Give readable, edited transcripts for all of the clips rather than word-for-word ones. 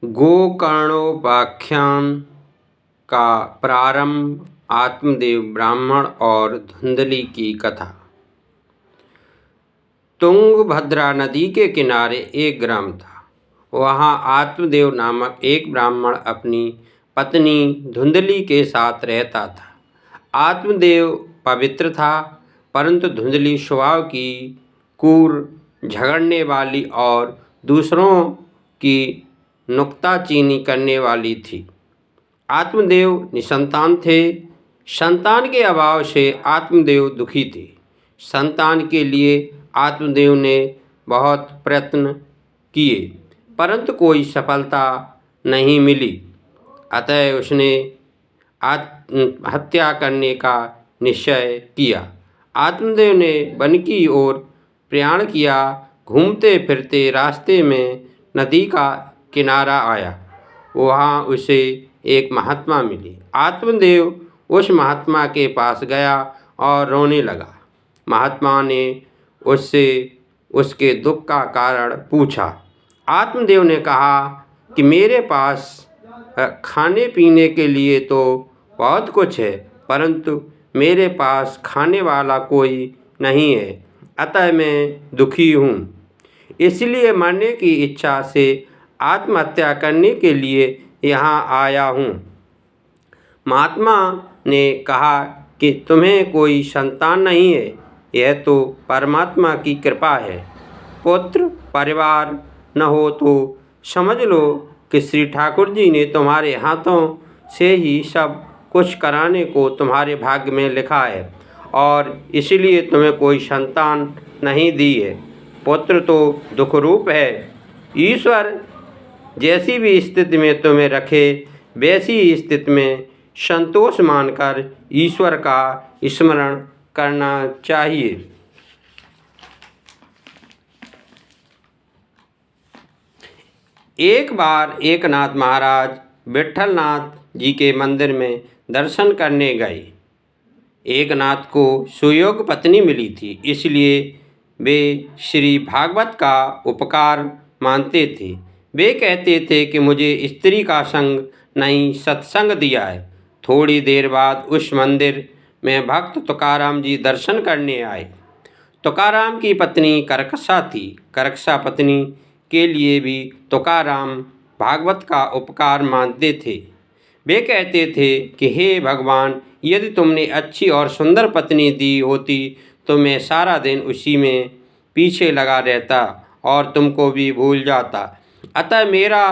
गोकर्णोपाख्यान का प्रारंभ। आत्मदेव ब्राह्मण और धुंधली की कथा। तुंगभद्रा नदी के किनारे एक ग्राम था। वहाँ आत्मदेव नामक एक ब्राह्मण अपनी पत्नी धुंधली के साथ रहता था। आत्मदेव पवित्र था, परंतु धुंधली स्वभाव की क्रूर, झगड़ने वाली और दूसरों की नुक्ताचीनी करने वाली थी। आत्मदेव निसंतान थे। संतान के अभाव से आत्मदेव दुखी थे। संतान के लिए आत्मदेव ने बहुत प्रयत्न किए, परंतु कोई सफलता नहीं मिली। अतः उसने हत्या करने का निश्चय किया। आत्मदेव ने वन की ओर प्रयाण किया। घूमते फिरते रास्ते में नदी का किनारा आया। वहाँ उसे एक महात्मा मिली। आत्मदेव उस महात्मा के पास गया और रोने लगा। महात्मा ने उससे उसके दुख का कारण पूछा। आत्मदेव ने कहा कि मेरे पास खाने पीने के लिए तो बहुत कुछ है, परंतु मेरे पास खाने वाला कोई नहीं है, अतः मैं दुखी हूँ। इसलिए मरने की इच्छा से आत्महत्या करने के लिए यहाँ आया हूँ। महात्मा ने कहा कि तुम्हें कोई संतान नहीं है, यह तो परमात्मा की कृपा है। पुत्र परिवार न हो तो समझ लो कि श्री ठाकुर जी ने तुम्हारे हाथों से ही सब कुछ कराने को तुम्हारे भाग्य में लिखा है और इसलिए तुम्हें कोई संतान नहीं दी है। पुत्र तो दुख रूप है। ईश्वर जैसी भी स्थिति में तुम्हें रखे, वैसी ही स्थिति में संतोष मानकर ईश्वर का स्मरण करना चाहिए। एक बार एकनाथ महाराज विट्ठलनाथ जी के मंदिर में दर्शन करने गए। एकनाथ को सुयोग्य पत्नी मिली थी, इसलिए वे श्री भागवत का उपकार मानते थे। वे कहते थे कि मुझे स्त्री का संग नहीं, सत्संग दिया है। थोड़ी देर बाद उस मंदिर में भक्त तुकाराम जी दर्शन करने आए। तुकाराम की पत्नी करकसा थी। करकसा पत्नी के लिए भी तुकाराम भागवत का उपकार मानते थे। वे कहते थे कि हे भगवान, यदि तुमने अच्छी और सुंदर पत्नी दी होती तो मैं सारा दिन उसी में पीछे लगा रहता और तुमको भी भूल जाता। अतः मेरा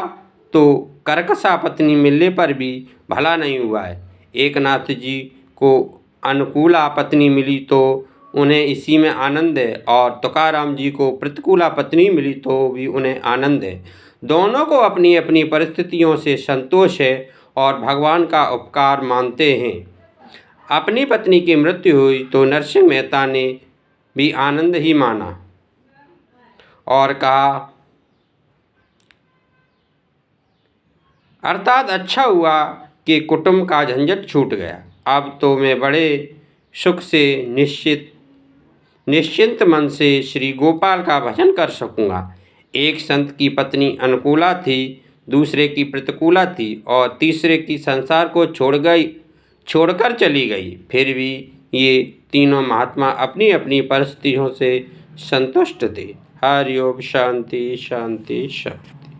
तो करकसा पत्नी मिलने पर भी भला नहीं हुआ है। एकनाथ जी को अनुकूला पत्नी मिली तो उन्हें इसी में आनंद है और तुकाराम जी को प्रतिकूला पत्नी मिली तो भी उन्हें आनंद है। दोनों को अपनी अपनी परिस्थितियों से संतोष है और भगवान का उपकार मानते हैं। अपनी पत्नी की मृत्यु हुई तो नरसिंह मेहता ने भी आनंद ही माना और कहा, अर्थात अच्छा हुआ कि कुटुंब का झंझट छूट गया। अब तो मैं बड़े सुख से निश्चिंत मन से श्री गोपाल का भजन कर सकूँगा। एक संत की पत्नी अनुकूला थी, दूसरे की प्रतिकूला थी और तीसरे की संसार को छोड़कर चली गई। फिर भी ये तीनों महात्मा अपनी अपनी परिस्थितियों से संतुष्ट थे। हरि ओम। शांति शांति शांति।